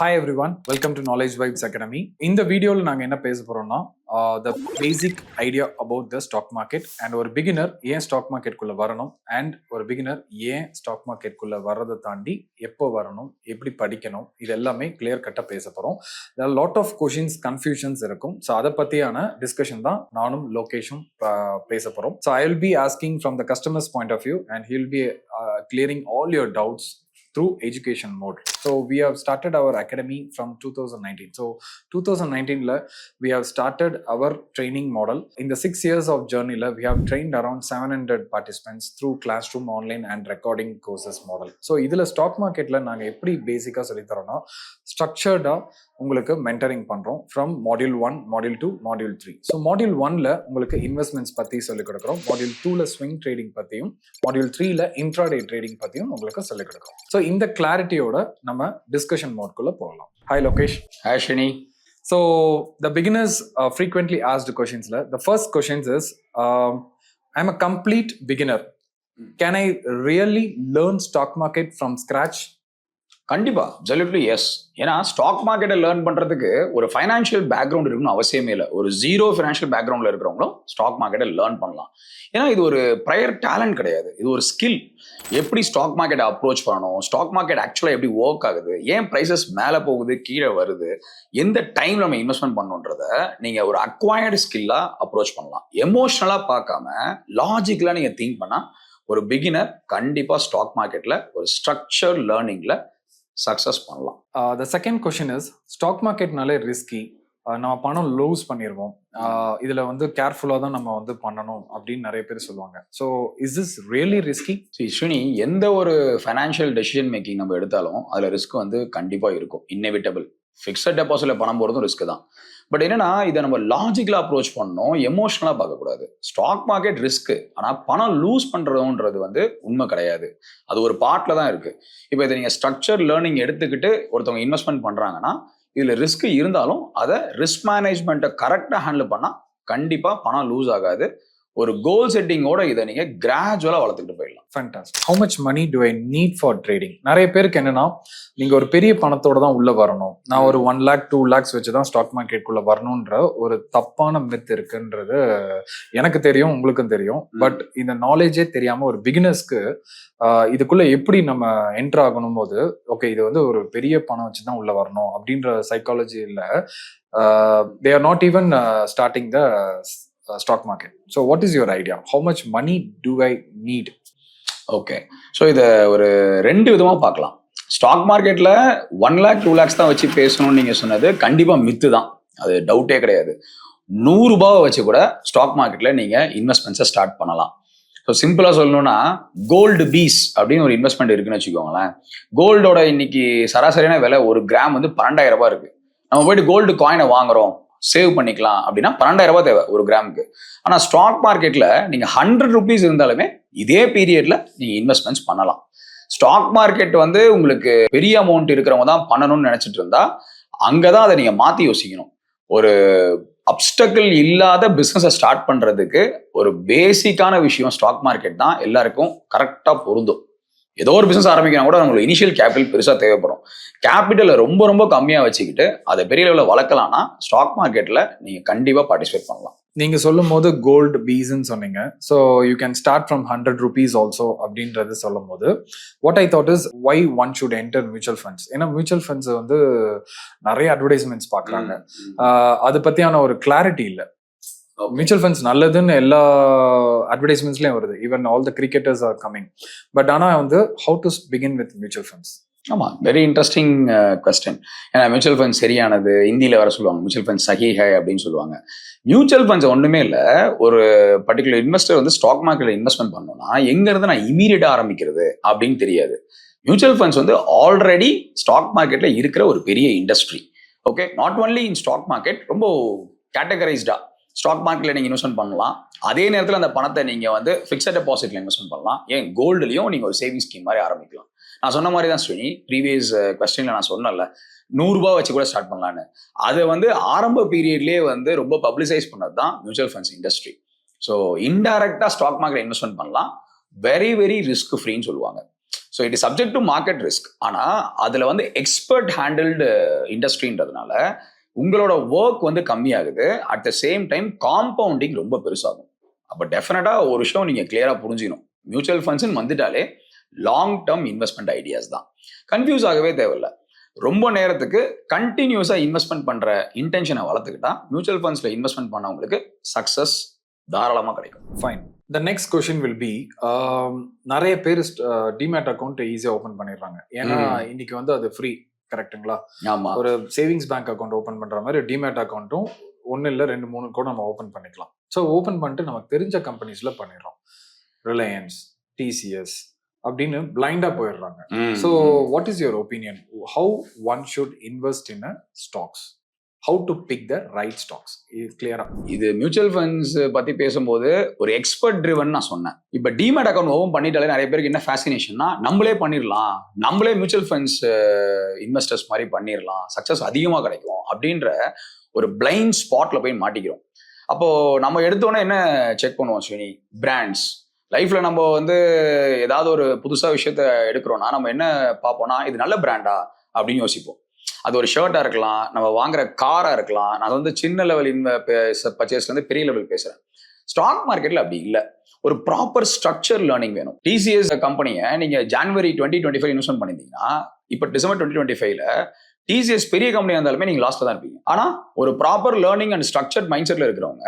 Hi everyone, welcome to Knowledge Vibes Academy. இந்த வீடியோல நாங்க என்ன பேச போறோம்னா the basic idea about the stock market and ஒரு beginner ஏன் stock market குள்ள வரணும் and ஒரு beginner ஏன் stock market குள்ள வர்றதை தாண்டி எப்போ வரணும், எப்படி படிக்கணும், இது எல்லாமே clear cut பேச போறோம். There are lot of questions, confusions இருக்கும். ஸோ அதை பத்தியான டிஸ்கஷன் தான் நானும் லோகேஷும் பேச போறோம். So I will be asking from the customer's point of view and he will be clearing all your doubts through education mode. So we have started our academy from 2019. So 2019 we have started our training model. In the 6 years of journey we have trained around 700 participants through classroom, online and recording courses model. So idhula stock market la naanga eppadi basic ah solli tharona structured ah உங்களுக்கு mentoring பண்றோம் from module 1, module 2, module 3. So module 1ல உங்களுக்கு investments பத்தி சொல்லிக் கொடுக்குறோம். Module 2ல swing trading பத்தியும், module 3ல இன்ட்ராடே ட்ரேடிங் பத்தியும் உங்களுக்கு சொல்லிக் கொடுக்குறோம். ஸோ இந்த கிளாரிட்டியோட நம்ம டிஸ்கஷன் மோட்குள்ள போகலாம். Hi Lokesh. Hi Shini. So the beginners frequently asked questions. The first questions is, I'm a complete beginner. Can I really learn stock market from scratch? கண்டிப்பா, அப்சல்யூட்லி எஸ். ஏன்னா ஸ்டாக் மார்க்கெட்டை லேர்ன் பண்றதுக்கு ஒரு ஃபைனான்ஷியல் பேக்ரவுண்ட் இருக்கணும் அவசியமே இல்லை. ஒரு ஜீரோ ஃபைனான்ஷியல் பேக்ரவுண்ட்ல இருக்கிறவங்களும் ஸ்டாக் மார்க்கெட்டை லேர்ன் பண்ணலாம். ஏன்னா இது ஒரு ப்ரையர் டேலண்ட் கிடையாது, இது ஒரு ஸ்கில். எப்படி ஸ்டாக் மார்க்கெட்டை அப்ரோச் பண்ணணும், ஸ்டாக் மார்க்கெட் ஆக்சுவலாக எப்படி ஒர்க் ஆகுது, ஏன் ப்ரைஸஸ் மேலே போகுது கீழே வருது, எந்த டைம் நம்ம இன்வெஸ்ட்மெண்ட் பண்ணணுன்றத நீங்க ஒரு அக்வயர்டு ஸ்கில்லா அப்ரோச் பண்ணலாம். எமோஷனலா பார்க்காம லாஜிக்கலா நீங்க திங்க் பண்ணா ஒரு பிகினர் கண்டிப்பா ஸ்டாக் மார்க்கெட்ல ஒரு ஸ்ட்ரக்சர் லேர்னிங்ல சக்சஸ் பண்ணலாம். The second question is, stock மார்க்கெட்னாலே ரிஸ்கி, நம்ம பணம் லூஸ் பண்ணிடுவோம், இதுல கேர்ஃபுல்லா தான் நம்ம பண்ணணும் அப்படின்னு நிறைய பேர் சொல்லுவாங்க. So is this really risky? Srini, எந்த ஒரு ஃபைனான்ஷியல் டெசிஷன் மேக்கிங் நம்ம எடுத்தாலும் அதுல ரிஸ்க் கண்டிப்பா இருக்கும், இன்னெவிட்டபிள். ஃபிக்ஸட் டெபாசிட்ல பணம் போறதும் ரிஸ்க் தான். பட் என்னன்னா, இதை நம்ம லாஜிக்கலா அப்ரோச் பண்ணணும், எமோஷனலா பார்க்கக்கூடாது. ஸ்டாக் மார்க்கெட் ரிஸ்க், ஆனா பணம் லூஸ் பண்றதுன்றது உண்மை கிடையாது. அது ஒரு பார்ட்ல தான் இருக்கு. இப்போ இதை நீங்க ஸ்ட்ரக்சர் லேர்னிங் எடுத்துக்கிட்டு ஒருத்தவங்க இன்வெஸ்ட்மெண்ட் பண்றாங்கன்னா இதுல ரிஸ்க் இருந்தாலும் அதை ரிஸ்க் மேனேஜ்மெண்ட்டை கரெக்டா ஹேண்டில் பண்ணா கண்டிப்பா பணம் லூஸ் ஆகாது. ஒரு கோல் செட்டிங்கோட இதை நீங்க கிராஜுவலா வளர்த்துக்கிட்டு போயிடலாம். Fantastic. How much money do I need for trading? நிறைய பேருக்கு என்னன்னா, நீங்க ஒரு பெரிய பணத்தோட தான் உள்ள வரணும், நான் ஒரு 1 lakh 2 lakhs வச்சுதான் ஸ்டாக் மார்க்கெட்டுக்குள்ள வரணும்ன்ற ஒரு தப்பான மித் இருக்குன்றது எனக்கு தெரியும், உங்களுக்கும் தெரியும். பட் இந்த நாலேஜே தெரியாம ஒரு பிகினர்ஸ்க்கு இதுக்குள்ள எப்படி நம்ம என்டர் ஆகணும் போது, ஓகே இது ஒரு பெரிய பணம் வச்சுதான் உள்ள வரணும் அப்படின்ற சைக்காலஜி இல்ல. they are not even starting the stock market. So what is your idea? How much money do I need? Okay, so இதை ஒரு 2 விதமா பார்க்கலாம். ஸ்டாக் மார்க்கெட்ல 1 lakh 2 lakhs தான் வச்சு பேசணும்னு நீங்க சொன்னது கண்டிப்பா மித்து தான், அது டவுட்டே கிடையாது. 100 ரூபாவை வச்சு கூட ஸ்டாக் மார்க்கெட்ல நீங்க இன்வெஸ்ட்மெண்ட்ஸை ஸ்டார்ட் பண்ணலாம். ஸோ சிம்பிளா சொல்லணும்னா, கோல்டு பீஸ் அப்படின்னு ஒரு இன்வெஸ்ட்மெண்ட் இருக்குன்னு வச்சுக்கோங்களேன். கோல்டோட இன்னைக்கு சராசரியான விலை ஒரு கிராம் 12,000 ரூபாய் இருக்கு. நம்ம போயிட்டு கோல்டு காயினை வாங்குறோம், சேவ் பண்ணிக்கலாம் அப்படின்னா 12,000 ரூபாய் தேவை ஒரு கிராமுக்கு. ஆனா ஸ்டாக் மார்க்கெட்ல நீங்க 100 rupees இருந்தாலுமே இதே பீரியட்ல நீங்க இன்வெஸ்ட்மெண்ட்ஸ் பண்ணலாம். ஸ்டாக் மார்க்கெட் உங்களுக்கு பெரிய அமௌண்ட் இருக்கிறவங்க தான் பண்ணணும்னு நினைச்சிட்டு இருந்தா அங்கதான் அதை நீங்க மாத்தி யோசிக்கணும். ஒரு அப்டக்கிள் இல்லாத பிசினஸை ஸ்டார்ட் பண்றதுக்கு ஒரு பேசிக்கான விஷயம் ஸ்டாக் மார்க்கெட் தான் எல்லாருக்கும் கரெக்டா பொருந்தும். ஏதோ ஒரு பிசினஸ் ஆரம்பிக்கணும் கூட உங்களுக்கு இனிஷியல் கேபிட்டல் பெருசா தேவைப்படும். கேபிட்டலை ரொம்ப ரொம்ப கம்மியா வச்சுக்கிட்டு அதை பெரிய லெவலில் வளர்க்கலாம்னா ஸ்டாக் மார்க்கெட்ல நீங்க கண்டிப்பா பார்ட்டிசிபேட் பண்ணலாம். நீங்க சொல்லும் போது கோல்டு பீஸ்ன்னு சொன்னீங்க. So you can start from 100 rupees also அப்படின்றது சொல்லும் போது what I thought is, why one should enter mutual funds? ஏன்னா மியூச்சுவல் ஃபண்ட்ஸ் நிறைய அட்வர்டைஸ்மெண்ட்ஸ் பார்க்குறாங்க, அது பத்தியான ஒரு கிளாரிட்டி இல்லை. மியூச்சுவல் ஃபண்ட்ஸ் நல்லதுன்னு எல்லா அட்வர்டைஸ்மெண்ட்ஸ்லயும் வருது, even all the cricketers are coming. But ஆனா how to begin with mutual funds? ஆமா, வெரி இன்ட்ரெஸ்டிங் கொஸ்டின். ஏன்னா மியூச்சுவல் ஃபண்ட்ஸ் சரியானது இந்தியில வர சொல்லுவாங்க, மியூச்சுவல் ஃபண்ட்ஸ் சஹி ஹை அப்படின்னு சொல்லுவாங்க. மியூச்சுவல் ஃபண்ட்ஸ் ஒண்ணுமே இல்லை. ஒரு பர்டிகுலர் இன்வெஸ்டர் ஸ்டாக் மார்க்கெட்ல இன்வெஸ்ட்மெண்ட் பண்ணணும்னா எங்க இருந்து நான் இமீடியட்டா ஆரம்பிக்கிறது அப்படின்னு தெரியாது. மியூச்சுவல் ஃபண்ட்ஸ் ஆல்ரெடி ஸ்டாக் மார்க்கெட்ல இருக்கிற ஒரு பெரிய industry. Okay, not only in stock market, ரொம்ப கேட்டகரைஸ்டா ஸ்டாக் மார்க்கெட்ல நீங்க இன்வெஸ்ட்மெண்ட் பண்ணலாம். அதே நேரத்தில் அந்த பணத்தை நீங்க ஃபிக்ஸட் டெபாசிட்ல இன்வெஸ்ட்மெண்ட் பண்ணலாம். ஏன் கோல்டுலயும் நீங்க ஒரு சேவிங் ஸ்கீம் மாதிரி ஆரம்பிக்கலாம். நான் சொன்ன மாதிரி தான் ஸ்ரீனி, ப்ரீவியஸ் கொஸ்டின்ல நான் சொன்னல 100 ரூபாய் வச்சு கூட ஸ்டார்ட் பண்ணலான்னு. அது ஆரம்ப பீரியட்லேயே ரொம்ப பப்ளிசைஸ் பண்ணது தான் மியூச்சுவல் ஃபண்ட்ஸ் இண்டஸ்ட்ரி. ஸோ இன்டைரக்டா ஸ்டாக் மார்க்கெட் இன்வெஸ்ட்மெண்ட் பண்ணலாம், வெரி வெரி ரிஸ்க் ஃப்ரீன்னு சொல்லுவாங்க. So it is subject to market risk. ஆனால் அதில் வந்து எக்ஸ்பர்ட் ஹேண்டில்டு இண்டஸ்ட்ரின்றதுனால உங்களோட ஒர்க் வந்து கம்மியாகுது. At the same time compounding ரொம்ப பெருசாகும். அப்போ டெஃபினட்டாக ஒரு விஷயம் நீங்கள் கிளியராக புரிஞ்சிக்கணும். மியூச்சுவல் ஃபண்ட்ஸ்ன்னு வந்துட்டாலே லாங் டேர்ம் இன்வெஸ்ட்மெண்ட் ஐடியாஸ் தான். கன்ஃபியூஸ் ஆகவே தேவையில்லை. ரொம்ப நேரத்துக்கு கண்டினியூஸாக இன்வெஸ்ட்மெண்ட் பண்ணுற இன்டென்ஷனை வளர்த்துக்கிட்டா மியூச்சுவல் ஃபண்ட்ஸில் இன்வெஸ்ட்மெண்ட் பண்ணவங்களுக்கு சக்ஸஸ் தாராளமாக கிடைக்கும். Fine. The next question will be, நிறைய பேர் டிமேட் அக்கௌண்ட் ஈஸியாக ஓப்பன் பண்ணிடுறாங்க. ஏன்னா இன்னைக்கு வந்து அது ஃப்ரீ, கரெக்டுங்களா? ஆமா. ஒரு சேவிங்ஸ் பேங்க் அக்கௌண்ட் ஓப்பன் பண்ணுற மாதிரி டிமேட் அக்கௌண்ட்டும் 1 இல்லை 2 3 கூட நம்ம ஓப்பன் பண்ணிக்கலாம். ஸோ ஓப்பன் பண்ணிட்டு நமக்கு தெரிஞ்ச கம்பெனிஸில் பண்ணிடுறோம். ரிலையன்ஸ், டிசிஎஸ் அப்படின்னு பிளைண்டா போயிடுறாங்க. So what is your opinion? How one should invest in a stocks? How to pick the right stocks? கிளியரா இது மியூச்சுவல் ஃபண்ட்ஸ் பத்தி பேசும்போது ஒரு எக்ஸ்பர்ட் ட்ரிவன் நான் சொன்னேன். இப்போ டிமேட் அக்கௌண்ட் ஓபன் பண்ணிட்டாலே நிறைய பேருக்கு என்ன ஃபேசினேஷன்னா, நம்மளே பண்ணிடலாம், நம்மளே மியூச்சுவல் ஃபண்ட்ஸ் இன்வெஸ்டர்ஸ் மாதிரி பண்ணிடலாம், சக்சஸ் அதிகமாக கிடைக்கும் அப்படின்ற ஒரு பிளைண்ட் ஸ்பாட்ல போய் மாட்டிக்கிறோம். அப்போ நம்ம எடுத்தோன்னே என்ன செக் பண்ணுவோம் ஸ்ரீனி? பிராண்ட்ஸ். லைஃப்ல நம்ம வந்து ஏதாவது ஒரு புதுசா விஷயத்த எடுக்கிறோம்னா நம்ம என்ன பார்ப்போம்னா, இது நல்ல பிராண்டா அப்படின்னு யோசிப்போம். அது ஒரு ஷர்ட்டா இருக்கலாம், நம்ம வாங்குற காரா இருக்கலாம். நான் வந்து சின்ன லெவல் பர்ச்சேஸ்ல இருந்து பெரிய லெவல் பேசுறேன். ஸ்டாக் மார்க்கெட்ல அப்படி இல்லை. ஒரு ப்ராப்பர் ஸ்ட்ரக்சர் லேர்னிங் வேணும். டிசிஎஸ் கம்பெனியை நீங்க ஜனவரி 2025 இன்வெஸ்ட்மெண்ட் பண்ணிருந்தீங்கன்னா இப்போ டிசம்பர் 2025ல டிசிஎஸ் பெரிய கம்பெனியா இருந்தாலுமே நீங்க லாஸ்ட்ல தான் இருப்பீங்க. ஆனா ஒரு proper learning and structure mind செட்ல இருக்கிறவங்க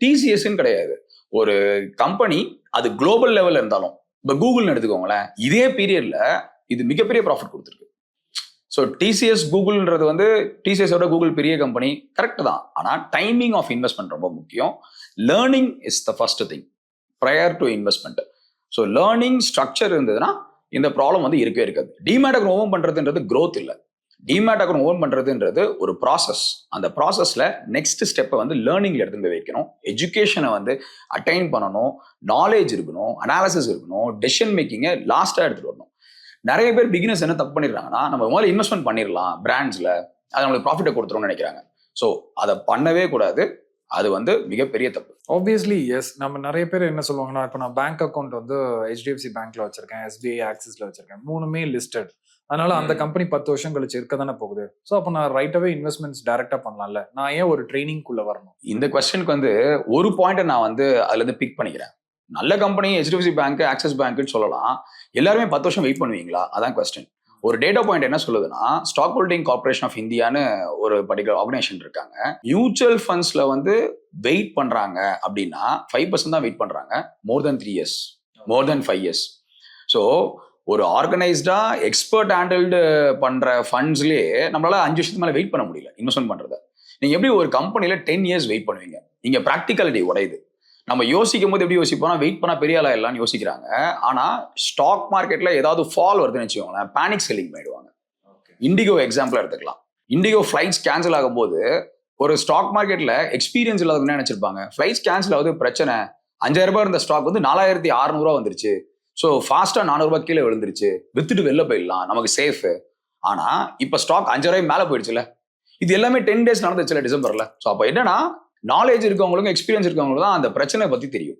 டிசிஎஸ்ன்னு கிடையாது. ஒரு கம்பெனி அது குளோபல் லெவல்ல இருந்தாலும், இப்போ கூகுள்னு எடுத்துக்கோங்களேன், இதே பீரியட்ல இது மிகப்பெரிய ப்ராஃபிட் கொடுத்துருக்கு. ஸோ டிசிஎஸ் கூகுள்ன்றது வந்து டிசிஎஸோட கூகுள் பெரிய கம்பெனி கரெக்ட் தான். ஆனால் டைமிங் ஆஃப் இன்வெஸ்ட்மெண்ட் ரொம்ப முக்கியம். Learning is the first thing prior to investment. So learning structure இருந்ததுன்னா இந்த ப்ராப்ளம் வந்து இருக்கவே இருக்காது. டிமேட் அக்கௌண்ட் ஓபன் பண்றதுன்றது growth இல்லை. டிமேட் அக்கௌண்ட் ஓபன் பண்றதுன்றது ஒரு ப்ராசஸ். அந்த ப்ராசஸ்ல நெக்ஸ்ட் ஸ்டெப்பை வந்து லேர்னிங்ல எடுத்து போய் வைக்கணும். எஜுகேஷனை வந்து அட்டைன் பண்ணணும், நாலேஜ் இருக்கணும், அனாலிசிஸ் இருக்கணும், டெசிஷன் மேக்கிங்கை லாஸ்டா எடுத்துட்டு வரணும். நிறைய பேர் பிகினர்ஸ் என்ன தப்பு பண்ணிடுறாங்கன்னா, நம்ம முதல்ல இன்வெஸ்ட்மெண்ட் பண்ணிடலாம் பிராண்ட்ஸ்ல, அது நம்மளுக்கு ப்ராஃபிட்டை கொடுத்துரும்னு நினைக்கிறாங்க. ஸோ அதை பண்ணவே கூடாது. அது வந்து மிகப்பெரிய தப்பு. Obviously yes. நம்ம நிறைய பேர் என்ன சொல்லுவாங்கன்னா, இப்போ நான் பேங்க் அக்கௌண்ட் வந்து ஹெச்டிஎஃப்சி பேங்க்ல வச்சிருக்கேன், எஸ்பிஐ ஆக்சிஸ்ல வச்சிருக்கேன், 3மே லிஸ்டட். அதனால அந்த கம்பெனி 10 வருஷம் கழிச்சு இருக்க தானே போகுது. ஸோ அப்போ நான் ரைட்டாவே இன்வெஸ்ட்மெண்ட்ஸ் டைரக்டா பண்ணலாம்ல, நான் ஏன் ஒரு ட்ரைனிங்குள்ள வரணும்? இந்த கொஸ்டினுக்கு வந்து ஒரு பாயிண்ட் நான் வந்து அதுல இருந்து பிக் பண்ணிக்கிறேன். நல்ல கம்பெனி ஹெச்டிஎஃப்சி பேங்க், ஆக்சிஸ் பேங்க்னு சொல்லலாம். எல்லாருமே 10 வருஷம் வெயிட் பண்ணுவீங்களா? அதான் கொஸ்டின். ஒரு டேட்டா பாயிண்ட் என்ன சொல்லுதுன்னா, ஸ்டாக் ஹோல்டிங் கார்பரேஷன் ஆஃப் இந்தியான்னு ஒரு பர்டிகுலர் ஆர்கனைசேஷன் இருக்காங்க. மியூச்சுவல் ஃபண்ட்ஸ்ல வந்து வெயிட் பண்றாங்க அப்படின்னா 5% தான் வெயிட் பண்றாங்க. மோர் தென் 3 இயர்ஸ், மோர் தென் 5 இயர்ஸ். ஸோ ஒரு ஆர்கனைஸ்டா எக்ஸ்பர்ட் ஹேண்டில்டு பண்ற ஃபண்ட்ஸ்லயே நம்மளால 5 வருஷத்துக்கு மேல வெயிட் பண்ண முடியல இன்வெஸ்ட்மெண்ட் பண்றத. நீங்க எப்படி ஒரு கம்பெனில 10 இயர்ஸ் வெயிட் பண்ணுவீங்க? நீங்க ப்ராக்டிகாலிட்டி உடையுது. நம்ம யோசிக்கும் போது எப்படி யோசிப்போம்னா, வெயிட் பண்ணா பெரிய ஆளா எல்லாம் யோசிக்கிறாங்க. ஆனா ஸ்டாக் மார்க்கெட்ல ஏதாவது ஃபால் வருதுன்னு வச்சுக்கோங்களேன், பேனிக் செல்லிங் பண்ணிடுவாங்க. இண்டிகோ எக்ஸாம்பிள் எடுத்துக்கலாம். இண்டிகோ ஃபிளைட்ஸ் கேன்சல் ஆகும் போது ஒரு ஸ்டாக் மார்க்கெட்ல எக்ஸ்பீரியன்ஸ் இல்லாத என்ன நினைச்சிருப்பாங்க, ஃபிளைட்ஸ் கேன்சல் ஆகுது பிரச்சனை, 5000 ரூபாய் இருந்த ஸ்டாக் வந்து 4600 ரூபா வந்துருச்சு. ஸோ ஃபாஸ்டா 400 ரூபாய் கீழே விழுந்துருச்சு, வித்துட்டு வெளில போயிடலாம், நமக்கு சேஃப். ஆனா இப்ப ஸ்டாக் 5000 மேல போயிடுச்சுல. இது எல்லாமே 10 டேஸ் நடந்துச்சுல டிசம்பர்ல. ஸோ அப்போ என்னன்னா, நாலேஜ் இருக்கவங்களுக்கும் எக்ஸ்பீரியன்ஸ் இருக்கவங்களுக்கும் தான் அந்த பிரச்சனை பத்தி தெரியும்.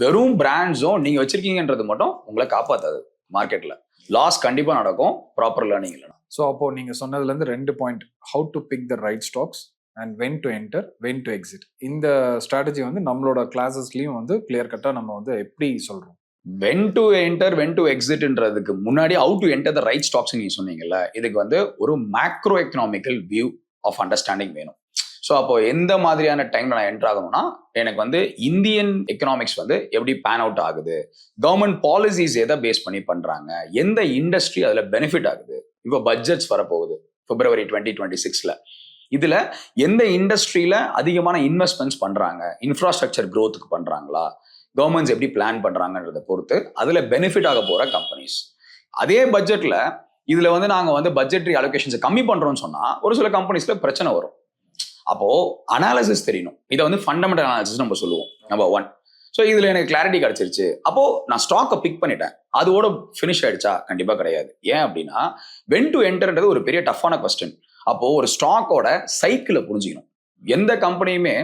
வெறும் பிராண்ட்ஸும் நீங்க வச்சிருக்கீங்கன்றது மட்டும் உங்களை காப்பாத்தாது. மார்க்கெட்ல லாஸ் கண்டிப்பா நடக்கும், ப்ராப்பர் லேர்னிங் இல்லைனா. ஸோ அப்போ நீங்க சொன்னதுல இருந்து 2 point, how to pick the right stocks and when to enter, when to exit. இந்த ஸ்ட்ராட்டஜி வந்து நம்மளோட கிளாஸஸ்லயும் வந்து கிளியர் கட்டா நம்ம வந்து எப்படி சொல்றோம்? When to enter, when to எக்ஸிட்ன்றதுக்கு முன்னாடி how to enter the right stocks நீங்க சொன்னீங்கல்ல, இதுக்கு வந்து ஒரு macro economical view of understanding வேணும். ஸோ அப்போ எந்த மாதிரியான டைம்ல நான் என்டர் ஆகணும்னா, எனக்கு வந்து இந்தியன் எக்கனாமிக்ஸ் வந்து எப்படி பேன் அவுட் ஆகுது, கவர்மெண்ட் பாலிசிஸ் எதை பேஸ் பண்ணி பண்றாங்க, எந்த இண்டஸ்ட்ரி அதுல பெனிஃபிட் ஆகுது. இப்போ பட்ஜெட்ஸ் வரப்போகுது பிப்ரவரி 2026ல. இதுல எந்த இண்டஸ்ட்ரியில அதிகமான இன்வெஸ்ட்மெண்ட்ஸ் பண்றாங்க, இன்ஃப்ராஸ்ட்ரக்சர் க்ரோத்துக்கு பண்றாங்களா, கவர்மெண்ட்ஸ் எப்படி பிளான் பண்றாங்கன்றதை பொறுத்து அதுல பெனிஃபிட் ஆக போற கம்பெனிஸ். அதே பட்ஜெட்ல இதுல வந்து நாங்க வந்து பட்ஜெட்ரி அலோகேஷன்ஸ் கம்மி பண்றோம்னு சொன்னா ஒரு சில கம்பெனிஸ்ல பிரச்சனை வரும். அப்போ அனாலிசிஸ் தெரியணும். இதை வந்து ஃபண்டமெண்டல் அனாலிசிஸ் நம்ம சொல்லுவோம், நம்பர் 1. ஸோ இதுல எனக்கு கிளாரிட்டி கிடைச்சிருச்சு, அப்போ நான் ஸ்டாக்கை பிக் பண்ணிட்டேன், அதோட ஃபினிஷ் ஆயிடுச்சா? கண்டிப்பா கிடையாது. ஏன் அப்படின்னா, வென் டு என்டர்ன்றது ஒரு பெரிய டஃப்பான கொஸ்டின். அப்போ ஒரு ஸ்டாக்கோட சைக்கிளை புரிஞ்சுக்கணும். எந்த கம்பெனியுமே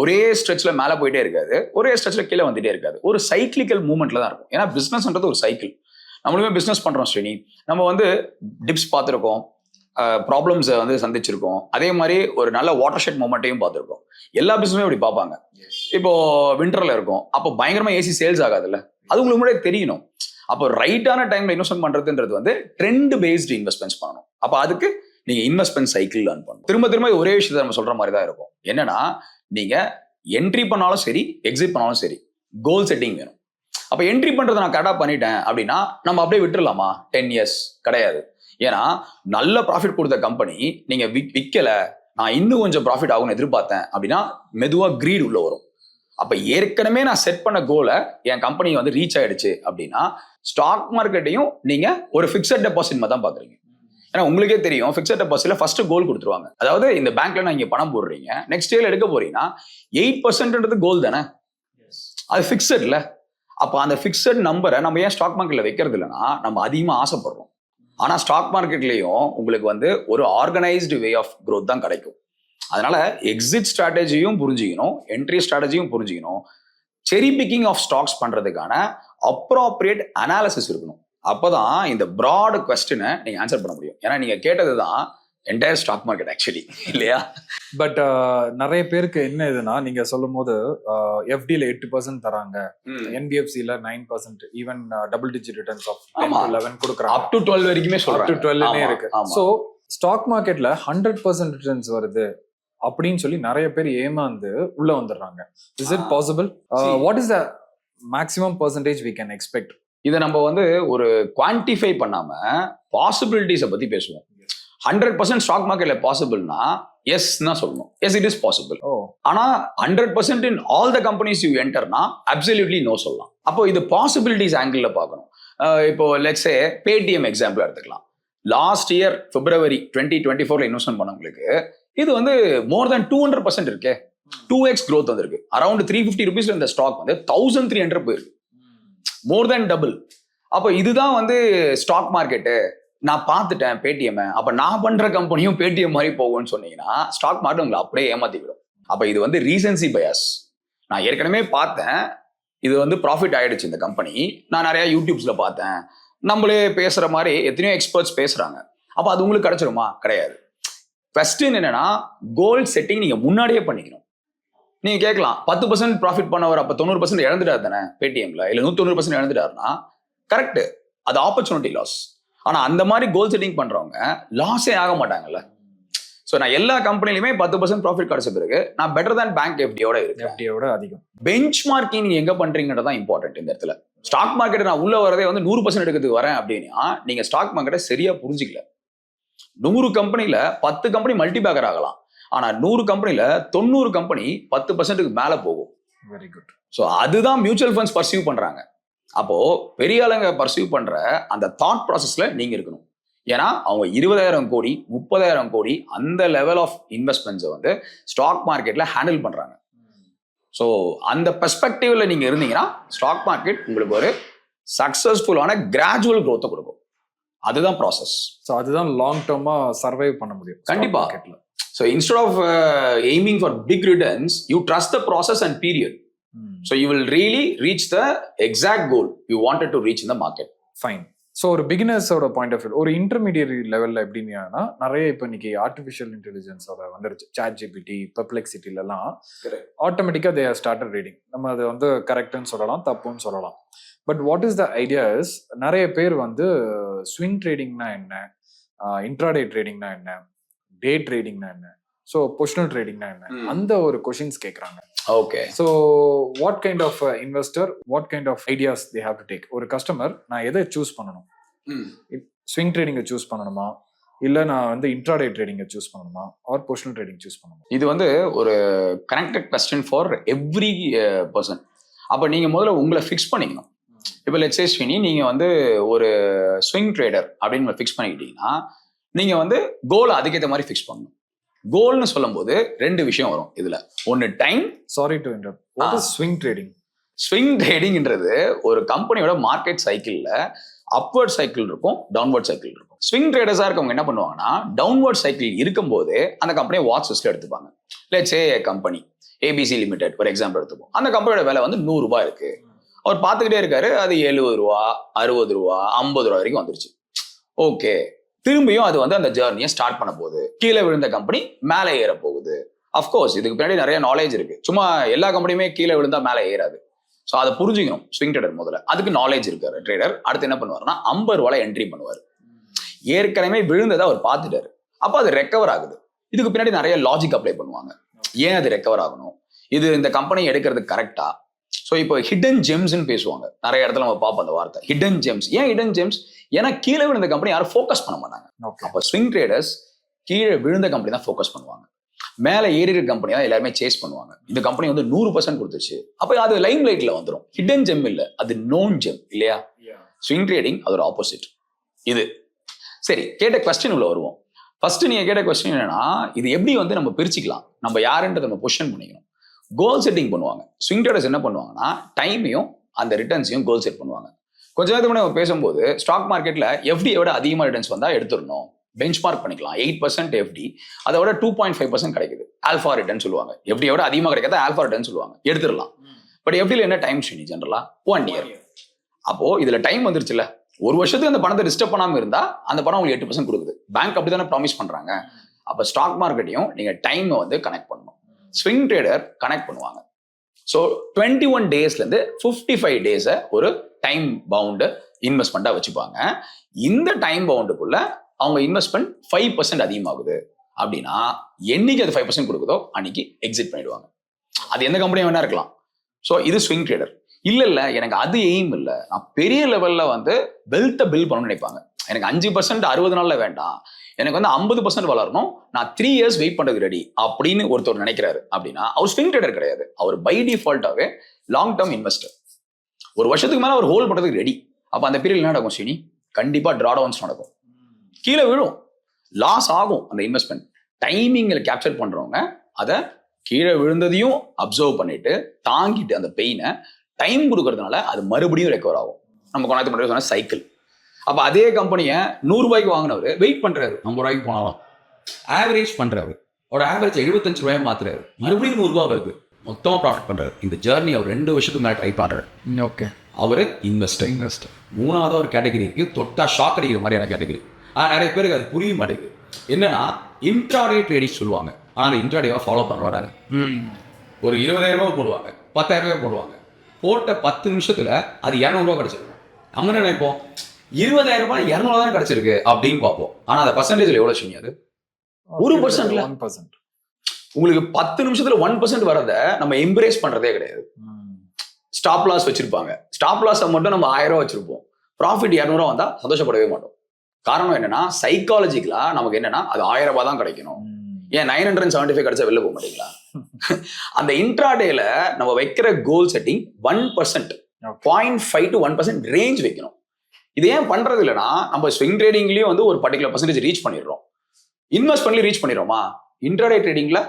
ஒரே ஸ்ட்ரெச்ல மேல போயிட்டே இருக்காது, ஒரே ஸ்ட்ரெச்ல கீழே வந்துட்டே இருக்காது. ஒரு சைக்கிளிக்கல் மூவ்மெண்ட்ல தான் இருக்கும். ஏன்னா பிசினஸ்ன்றது ஒரு சைக்கிள். நம்மளுமே பிஸ்னஸ் பண்றோம் ஸ்ரீனி. நம்ம வந்து டிப்ஸ் பார்த்துருக்கோம், ப்ராப்ளம்ஸை வந்து சந்திச்சிருக்கோம். அதே மாதிரி ஒரு நல்ல வாட்டர் ஷெட் மொமெண்ட்டையும் பார்த்துருக்கோம். எல்லா பிஸ்னஸுமே இப்படி பார்ப்பாங்க. இப்போ விண்டர்ல இருக்கும், அப்போ பயங்கரமா ஏசி சேல்ஸ் ஆகாதுல்ல, அது உங்களுக்கு முன்னாடி தெரியணும். அப்போ ரைட்டான டைம்ல இன்வெஸ்ட்மெண்ட் பண்றதுன்றது வந்து ட்ரெண்ட் பேஸ்டு இன்வெஸ்ட்மெண்ட்ஸ் பண்ணணும். அப்போ அதுக்கு நீங்க இன்வெஸ்ட்மெண்ட் சைக்கிள் லேர்ன் பண்ணணும். திரும்ப திரும்ப ஒரே விஷயத்தை நம்ம சொல்ற மாதிரி தான் இருக்கும். என்னன்னா, நீங்க என்ட்ரி பண்ணாலும் சரி, எக்ஸிட் பண்ணாலும் சரி, கோல் செட்டிங் வேணும். அப்போ என்ட்ரி பண்றதை நான் கரெக்டாக பண்ணிட்டேன் அப்படின்னா நம்ம அப்படியே விட்டுறலாமா? 10 years கிடையாது. ஏன்னா நல்ல ப்ராஃபிட் கொடுத்த கம்பெனி நீங்க விற்கல, நான் இன்னும் கொஞ்சம் ப்ராஃபிட் ஆகும்னு எதிர்பார்த்தேன் அப்படின்னா மெதுவா கிரீட் உள்ள வரும். அப்ப ஏற்கனவே நான் செட் பண்ண கோலை என் கம்பெனி வந்து ரீச் ஆயிடுச்சு அப்படின்னா ஸ்டாக் மார்க்கெட்டையும் நீங்க ஒரு ஃபிக்ஸட் டெபாசிட் மாதிரி தான் பாக்குறீங்க. ஏன்னா உங்களுக்கே தெரியும், ஃபிக்ஸட் டெபாசிட்ல ஃபர்ஸ்ட் கோல் கொடுத்துருவாங்க. அதாவது இந்த பேங்க்ல நான் இங்க பணம் போடுறீங்க, நெக்ஸ்ட் இயர்ல எடுக்க போறீங்கன்னா 8% கோல் தானே, அது ஃபிக்ஸட்ல. அப்ப அந்த ஃபிக்ஸட் நம்பரை நம்ம ஏன் ஸ்டாக் மார்க்கெட்ல வைக்கிறது இல்லைன்னா நம்ம அதிகமா ஆசைப்படுறோம். ஆனா ஸ்டாக் மார்க்கெட்லயும் உங்களுக்கு வந்து ஒரு ஆர்கனைஸ்டு வே ஆஃப் க்ரோத் தான் கிடைக்கும். அதனால எக்ஸிட் ஸ்ட்ராட்டஜியும் புரிஞ்சுக்கணும், என்ட்ரி ஸ்ட்ராட்டஜியும் புரிஞ்சுக்கணும், செரி பிக்கிங் ஆஃப் ஸ்டாக்ஸ் பண்றதுக்கான அப்ராப்ரியேட் அனாலிசிஸ் இருக்கணும். அப்பதான் இந்த ப்ராட் கொஸ்டினை நீங்க ஆன்சர் பண்ண முடியும். ஏன்னா நீங்க கேட்டதுதான் என்டையர் ஸ்டாக் மார்க்கெட் ஆக்சுவலி, இல்லையா? பட் நிறைய பேருக்கு என்ன இதுனா, நீங்க சொல்லும் போது எஃப்டில 8% தராங்க, என்பிஎஃப்சில 9%, even double digit returns of 10 to 11 கொடுக்குறாங்க, அப் டு 12 வரைக்குமே சொல்றாங்க. அப் டு 12 இருக்கு. சோ ஸ்டாக் மார்க்கெட்ல 100% ரிட்டர்ன்ஸ் வருது அப்படின்னு சொல்லி நிறைய பேர் ஏமாந்து உள்ள வந்துடுறாங்க. Is it possible? What is the maximum percentage we can expect? இதை நம்ம வந்து ஒரு குவான்டிஃபை பண்ணாம பாசிபிலிட்டிஸை பத்தி பேசுவோம். 100% ஸ்டாக் மார்க்கெட்ல பாசிபிள்னா எஸ் தான் சொல்லணும். Yes, it is possible. ஆனா 100% in all the companies you என்டர்னா அப்சல்யூட்லி நோ சொல்லலாம். அப்போ இது பாசிபிலிட்டிஸ் ஆங்கிள் பார்க்கணும். இப்போ லெட்ஸ் சே பேடிஎம் எக்ஸாம்பிள் எடுத்துக்கலாம். லாஸ்ட் இயர் February 2024 இன்வெஸ்ட்மெண்ட் பண்ணவங்களுக்கு இது வந்து மோர் தென் 200% இருக்கே, 2x growth வந்திருக்கு. அரௌண்ட் 350 rupees இந்த ஸ்டாக் வந்து 1300 போயிருக்கு, மோர் தென் டபுள். அப்போ இதுதான் வந்து ஸ்டாக் மார்க்கெட்டு. நான் பார்த்துட்டேன் பேடிஎம், அப்ப நான் பண்ற கம்பெனியும் பேடிஎம் மாதிரி போகும்னு சொன்னீங்கன்னா ஸ்டாக் மார்க்கெட் உங்களை அப்படியே ஏமாத்தி விடும். அப்ப இது வந்து ரீசன்சி பயாஸ். நான் ஏற்கனவே பார்த்தேன், இது வந்து ப்ராஃபிட் ஆயிடுச்சு இந்த கம்பெனி, நான் நிறைய யூடியூப்ஸ்ல பார்த்தேன், நம்மளே பேசுற மாதிரி எத்தனையோ எக்ஸ்பர்ட்ஸ் பேசுறாங்க. அப்ப அது உங்களுக்கு கிடைச்சிருமா? கிடையாது. ஃபர்ஸ்ட் என்னன்னா, கோல் செட்டிங் நீங்க முன்னாடியே பண்ணிக்கணும். நீங்க கேட்கலாம், 10% ப்ராஃபிட் பண்ணவர் அப்ப 90% இழந்துட்டாரு தானே பேடிஎம்ல, இல்ல 190% இழந்துட்டாருன்னா கரெக்ட், அது ஆப்பர்ச்சுனிட்டி லாஸ். ஆனா அந்த மாதிரி கோல் செட்டிங் பண்றவங்க லாஸே ஆக மாட்டாங்கல்ல. சோ நான் எல்லா கம்பெனிலுமே 10% ப்ராஃபிட் கிடைச்ச பிறகு நான் பெட்டர் தேன் பேங்க் எஃப்டியோட இருக்கு. எஃப்டியோட அதிகம். பெஞ்ச் மார்க்கிங் நீங்க எங்க பண்றீங்கன்றதான் இம்பார்ட்டன்ட் இந்த இடத்துல. ஸ்டாக் மார்க்கெட் நான் உள்ள வரதே வந்து 100% எடுக்கிறதுக்கு வரேன் அப்படின்னா நீங்க ஸ்டாக் மார்க்கெட்டை சரியா புரிஞ்சிக்கல. 100 கம்பெனில 10 கம்பெனி மல்டி பேக்கர் ஆகலாம், ஆனா 100 கம்பெனில 90 கம்பெனி 10%க்கு மேல போகும். Very good. ஸோ அதுதான் மியூச்சுவல் ஃபண்ட்ஸ் பர்சீவ் பண்றாங்க. அப்போ பெரிய ஆளுங்க பர்சீவ் பண்ற அந்த தாட் ப்ராசஸ்ல நீங்க இருக்கணும். ஏன்னா அவங்க 20,000 கோடி 30,000 கோடி அந்த லெவல் ஆஃப் இன்வெஸ்ட்மெண்ட்ஸை வந்து ஸ்டாக் மார்க்கெட்ல ஹேண்டில் பண்றாங்க. ஸோ அந்த பெர்ஸ்பெக்டிவ்ல நீங்க இருந்தீங்கன்னா ஸ்டாக் மார்க்கெட் உங்களுக்கு ஒரு சக்சஸ்ஃபுல்லான கிராஜுவல் க்ரோத்தை கொடுக்கும். அதுதான் ப்ராசஸ். ஸோ அதுதான் லாங் டேர்மா சர்வைவ் பண்ண முடியும் கண்டிப்பா. So instead of aiming for big returns you trust the process and period. So you will really reach the exact goal you wanted to reach in the market. Fine. So ஒரு பிகினர்ஸோட point of view, ஒரு intermediate லெவலில் எப்படின்னா நிறைய இப்போ இன்னைக்கு artificial இன்டெலிஜென்ஸோட வந்துருச்சு. ChatGPT, பெர்ப்ளெக்சிட்டிலலாம் ஆட்டோமேட்டிக்காக they are started reading. நம்ம அதை வந்து கரெக்டுன்னு சொல்லலாம், தப்புன்னு சொல்லலாம். But what is the idea is, நிறைய பேர் வந்து ஸ்விங் ட்ரேடிங்னா என்ன, இன்ட்ராடே ட்ரேடிங்னா என்ன, டே ட்ரேடிங்னா என்ன, ஸோ பொசிஷனல் ட்ரேடிங்னா என்ன, அந்த ஒரு கொஷின்ஸ் கேட்குறாங்க. Okay. So what kind of investor, what kind of ideas they have to take? ஒரு கஸ்டமர் நான் எதை சூஸ் பண்ணணும்? ஸ்விங் ட்ரேடிங்கை சூஸ் பண்ணணுமா, இல்லை நான் வந்து இன்ட்ராடே ட்ரேடிங்கை சூஸ் பண்ணணுமா, ஆர் பொசிஷனல் ட்ரேடிங் சூஸ் பண்ணணுமா? இது வந்து ஒரு connected question for every person. அப்போ நீங்கள் முதல்ல உங்களை ஃபிக்ஸ் பண்ணிக்கணும். இப்போ லெட்ஸ் சே ஸ்வினி, நீங்கள் வந்து ஒரு ஸ்விங் ட்ரேடர் அப்படின்னு ஃபிக்ஸ் பண்ணிக்கிட்டீங்கன்னா நீங்கள் வந்து கோலை அதுக்கேற்ற மாதிரி ஃபிக்ஸ் பண்ணணும். கோல்னு சொல்லும் போது 2 விஷயம் வரும் இதுல. ஒன்னு time. Sorry to interrupt. What is swing trading? Swing ட்ரேடிங்ன்றது ஒரு கம்பெனியோட மார்க்கெட் சைக்கிள்ல அப்வர்ட் சைக்கிள் இருக்கும், டவுன்வர்ட் சைக்கிள் இருக்கும். ஸ்விங் ட்ரேடர்ஸா இருக்கவங்க என்ன பண்ணுவாங்கன்னா, டவுன்வர்ட் சைக்கிள் இருக்கும்போது அந்த கம்பெனியை வாட்ச் லிஸ்ட்ல எடுத்துப்பாங்க. Let's say company ABC limited ஒரு எக்ஸாம்பிள் எடுத்துப்போம். அந்த கம்பெனியோட விலை வந்து 100 ரூபாய் இருக்கு. அவர் பார்த்துக்கிட்டே இருக்காரு, அது 70 ரூபா, 60 ரூபா, 50 ரூபா வரைக்கும் வந்துருச்சு. ஓகே, திரும்பியும் அது வந்து அந்த ஜேர்னியை ஸ்டார்ட் பண்ண போகுது. கீழே விழுந்த கம்பெனி மேலே ஏற போகுது. அஃப்கோர்ஸ் இதுக்கு பின்னாடி நிறைய நாலேஜ் இருக்கு. சும்மா எல்லா கம்பெனியுமே கீழே விழுந்தா மேலே ஏறாது. ஸோ அதை புரிஞ்சுக்கணும் ஸ்விங் ட்ரேடர் முதல்ல. அதுக்கு நாலேஜ் இருக்காரு ட்ரேடர். அடுத்து என்ன பண்ணுவாருன்னா 50 ரூபாய் என்ட்ரி பண்ணுவார். ஏற்கனவே விழுந்ததை அவர் பார்த்துட்டாரு. அப்போ அது ரெக்கவர் ஆகுது. இதுக்கு பின்னாடி நிறைய லாஜிக் அப்ளை பண்ணுவாங்க. ஏன் அது ரெக்கவர் ஆகணும், இது இந்த கம்பெனி எடுக்கிறது கரெக்டா. ஸோ இப்போ ஹிடன் ஜெம்ஸ்ன்னு பேசுவாங்க நிறைய இடத்துல, நம்ம பார்ப்போம் அந்த வார்த்தை ஹிடன் ஜெம்ஸ். ஏன் ஹிடன் ஜெம்ஸ்? ஏன்னா கீழே விழுந்த கம்பெனி யாரும் ஃபோக்கஸ் பண்ண மாட்டாங்க. அப்போ ஸ்விங் ட்ரேடர்ஸ் கீழே விழுந்த கம்பெனி தான் ஃபோக்கஸ் பண்ணுவாங்க. மேலே ஏறி இருக்க கம்பெனி தான் எல்லாருமே சேஸ் பண்ணுவாங்க. இந்த கம்பெனி வந்து 100% கொடுத்துச்சு, அப்போ அது லைம் லைட்ல வந்துடும். ஹிடன் ஜெம் இல்லை, அது நோன் ஜெம் இல்லையா? ஸ்விங் ட்ரேடிங் அதோட ஆப்போசிட். இது சரி, கேட்ட கொஸ்டின் உள்ள வருவோம். ஃபர்ஸ்ட் நீங்க கேட்ட கொஸ்டின் என்னன்னா, இது எப்படி வந்து நம்ம பிரிச்சுக்கலாம், நம்ம யாருன்றதை நம்ம பொசிஷன் பண்ணிக்கணும். கோல் செட்டிங் பண்ணுவாங்க. ஸ்விங் ட்ரேடர்ஸ் என்ன பண்ணுவாங்கன்னா, டைமையும் அந்த ரிட்டர்ன்ஸையும் கோல் செட் பண்ணுவாங்க. கொஞ்ச நேரத்துக்கு முன்னாடி நம்ம பேசும்போது ஸ்டாக் மார்க்கெட்ல எஃப்டியை விட அதிகமாக ரிட்டர்ன்ஸ் வந்தா எடுத்துடணும், பெஞ்ச் மார்க் பண்ணிக்கலாம். 8% எஃப்டி, அதை விட 2.5% கிடைக்குது, ஆல்ஃபா ரிட்டர்ன் சொல்லுவாங்க. எஃப்டியை விட அதிகமாக கிடைக்காத ஆல்ஃபா ரிட்டர்ன் சொல்லுவாங்க, எடுத்துடலாம். பட் எஃப்டியில் என்ன டைம் ஸ்ட்ரீனி ஜென்ரலா 1 இயர். அப்போ இதுல டைம் வந்துருச்சுல்ல, ஒரு வருஷத்துக்கு அந்த பணத்தை டிஸ்டர்ப் பண்ணாம இருந்தா அந்த பணம் உங்களுக்கு 8% கொடுக்குது. பேங்க் அப்படி தானே ப்ராமிஸ் பண்றாங்க. அப்ப ஸ்டாக் மார்க்கெட்டையும் நீங்க டைம் வந்து கனெக்ட் பண்ணணும். ஸ்விங் ட்ரேடர் கனெக்ட் பண்ணுவாங்க. ஸோ 21 டேஸ்ல இருந்து 55 டேஸை ஒரு டைம் பவுண்டு இன்வெஸ்ட்மெண்ட்டா வச்சுப்பாங்க. இந்த டைம் பவுண்டுக்குள்ள அவங்க இன்வெஸ்ட்மெண்ட் 5% அதிகமாகுது அப்படின்னா, என்னைக்கு அது 5% கொடுக்குதோ அன்னைக்கு எக்ஸிட் பண்ணிடுவாங்க. அது எந்த கம்பெனியும் வேணா இருக்கலாம். ஸோ இது ஸ்விங் ட்ரேடர். இல்ல எனக்கு அது எய்ம் இல்லை, நான் பெரிய லெவல்ல வந்து வெல்த்தை பில்ட் பண்ணணும்னு நினைப்பாங்க. எனக்கு 5% 60 நாள்ல வேண்டாம், எனக்கு வந்து 50% வளரணும், நான் 3 இயர்ஸ் வெயிட் பண்றது ரெடி அப்படின்னு ஒருத்தர் நினைக்கிறாரு அப்படின்னா, அவர் ஸ்விங் ட்ரேடர் கிடையாது. அவர் பை டிஃபால்ட்டாவே லாங் டேர்ம் இன்வெஸ்டர். ஒரு வருஷத்துக்கு மேல அவர் ஹோல்ட் பண்றதுக்கு ரெடி. அப்ப அந்த பீரியட் என்ன நடக்கும் சீனி? கண்டிப்பா டிராடவுன்ஸ் நடக்கும், கீழே விழும், லாஸ் ஆகும். அந்த இன்வெஸ்ட்மெண்ட் டைமிங்ல கேப்சர் பண்றவங்க அதை கீழே விழுந்ததையும் அப்சர்வ் பண்ணிட்டு தாங்கிட்டு அந்த பெயினை டைம் கொடுக்கறதுனால அது மறுபடியும் ரெக்கவர் ஆகும். நம்ம கொண்டாந்து பண்றது சொன்ன சைக்கிள். அப்ப அதே கம்பெனியை 100 ரூபாய்க்கு வாங்கினவர் வெயிட் பண்றாரு, 50 ரூபாய்க்கு போனாலும் ஆவரேஜ் பண்றாரு, ஒரு ஆவரேஜ் 75 ரூபாய் மாத்துறாரு, மறுபடியும் 100 ரூபாய் வருது, மொத்தமா ப்ராஃபிட் பண்றாரு. இந்த ஜேர்னி அவர் 2 வருஷத்துக்கு மேலே ட்ரை பண்றாரு. ஓகே, அவரு இன்வெஸ்டர். மூணாவது ஒரு கேட்டகரி இருக்கு, தொட்டா ஷாக் அடிக்கிற மாதிரியான கேட்டகரி. நிறைய பேருக்கு அது புரிய மாட்டேங்குது. என்னன்னா இன்ட்ராடே ட்ரேடிங் சொல்லுவாங்க, ஆனா அந்த இன்ட்ராடேவை ஃபாலோ பண்ண வராங்க. ஒரு 20,000 ரூபாய் போடுவாங்க, 10,000 ரூபாய் போடுவாங்க, போட்ட 10 நிமிஷத்துல அது 200 ரூபாய் கிடைச்சிருக்கும். நம்ம என்ன நினைப்போம், 20,000 ரூபாய் 200 தான் கிடைச்சிருக்கு அப்படின்னு பார்ப்போம். ஆனா அந்த பர்சன்டேஜ்ல எவ்வளவு சொன்னீங்க? அது 1%. 1%. உங்களுக்கு 10 நிமிஷத்துல 1% வரத நம்ம எம்ப்ரேஸ் பண்றதே கிடையாது. ஸ்டாப் லாஸ் வச்சிருப்பாங்க, ஸ்டாப் லாஸ் மட்டும் நம்ம 1000 ரூபாய் வச்சிருப்போம், ப்ராஃபிட் 200 ரூபாய் வந்தா சந்தோஷப்படவே மாட்டோம். காரணம் என்னன்னா, சைக்காலஜிக்கலா நமக்கு என்னன்னா அது 1000 ரூபாய் தான் கிடைக்கணும். ஏன் 975 கிடைச்சா வெளில போக மாட்டீங்களா? அந்த இன்ட்ராடேல நம்ம வைக்கிற கோல் செட்டிங் 1%, 0.5 to 1% ரேஞ்ச் வைக்கணும். இது ஏன் பண்றது இல்லைன்னா, நம்ம ஸ்விங் ட்ரேடிங்லயும் வந்து ஒரு பர்டிகுலர் பர்சன்டேஜ் ரீச் பண்ணிடுறோம், இன்வெஸ்ட் பண்ணி ரீச் பண்ணிடுறோமா. இன்ட்ராடே ட்ரேடிங்ல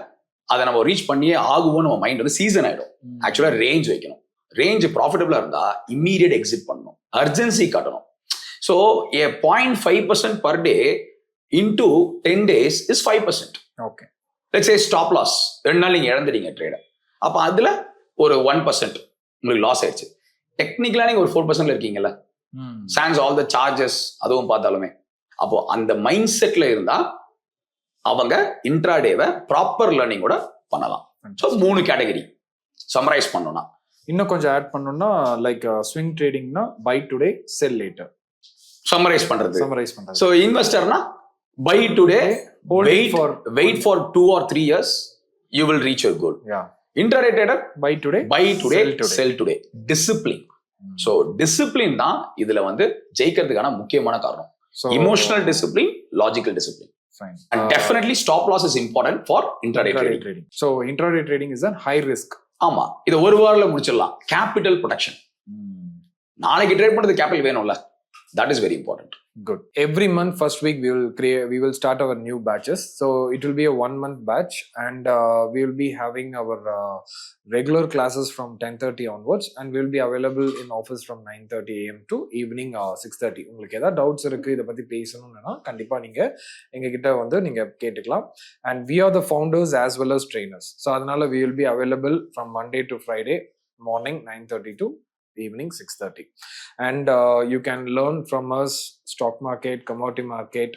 அதை நம்ம ரீச் பண்ணியே ஆகுவோம், நம்ம மைண்ட் வந்து சீசன் ஆயிடும். ஆக்சுவலா ரேஞ்ச் வைக்கணும். ரேஞ்ச் ப்ராஃபிட்டபிளா இருந்தா இம்மீடியட் எக்ஸிட் பண்ணணும், அர்ஜென்சி காட்டணும். So 0.5% per day into 10 days is 5%. Okay, let's say stop loss 2 நாள் நீங்க இழந்துட்டீங்க ட்ரேடர், அப்ப அதுல ஒரு 1% உங்களுக்கு லாஸ் ஆயிடுச்சு. டெக்னிக்கலா நீங்க ஒரு 4% இருக்கீங்கல்ல, சான்ஸ் ஆல் த சார்ஜஸ் அதுவும் பார்த்தாலுமே. அப்போ அந்த மைண்ட் செட்ல இருந்தா அவங்க இன்ட்ராடேவை ப்ராப்பர் லேர்னிங்கோட பண்ணலாம். ஸோ 3 கேட்டகரி சம்மரைஸ் பண்ணணும்னா, இன்னும் கொஞ்சம் ஆட் பண்ணணும்னா, லைக் ஸ்விங் ட்ரேடிங்னா buy today sell later, summarise பண்றது. ஸோ இன்வெஸ்டர்னா buy today, wait for 2 or 3 years, you will reach your goal. Intraday trader, buy today, sell today. Discipline. So discipline தான் இதுல வந்து ஜெயிக்கிறதுக்கான முக்கியமான காரணம். Emotional discipline, logical discipline. Fine. And definitely stop loss is important for intraday trading. So intraday trading is a high risk. ஆமா, இத ஒரு வாரத்துல முடிச்சிடலாம். Capital protection. நாளைக்கு ட்ரேட் பண்றது கேபிட்டல் வேணும்ல, that is very important. Good. Every month, first week, we will start our new batches. So it will be a 1-month batch, and we will be having our regular classes from 10:30 onwards, and we will be available in office from 9:30 AM to evening 6:30. உங்களுக்கு ஏதாவது doubts இருக்கு, இதை பத்தி பேசணும்னா கண்டிப்பா நீங்க எங்க கிட்ட வந்து நீங்க கேட்டுக்கலாம். And we are the founders as well as trainers. So அதனால we will be available from Monday to Friday morning 9:30 to evening 6:30. And you can learn from us stock market, commodity market,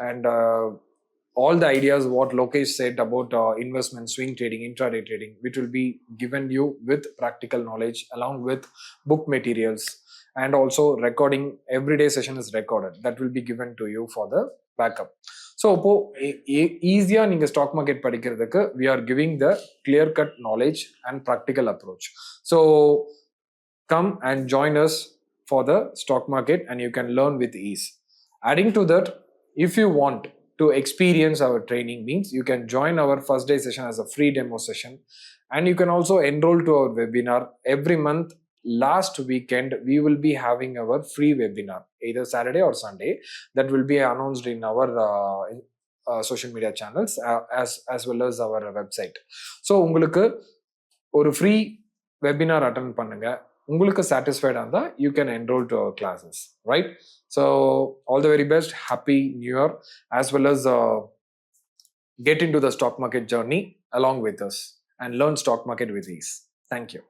and all the ideas what Lokesh said about investment, swing trading, intraday trading, which will be given you with practical knowledge along with book materials, and also recording. Everyday session is recorded, that will be given to you for the backup. So இப்போ ஈஸியாக நீங்கள் stock market படிக்கிறதுக்கு we are giving the clear cut knowledge and practical approach. So come and join us for the stock market and you can learn with ease. Adding to that, if you want to experience our training, means you can join our first day session as a free demo session, and you can also enroll to our webinar every month. Last weekend we will be having our free webinar, either Saturday or Sunday, that will be announced in our social media channels as well as our website. So உங்களுக்கு ஒரு free webinar attend பண்ணுங்க, உங்களுக்கு சாட்டிஸ்ஃபைடாக இருந்தால் you can enroll to our classes, right? So all the very best, happy new year, as well as get into the stock market journey along with us and learn stock market with ease. Thank you.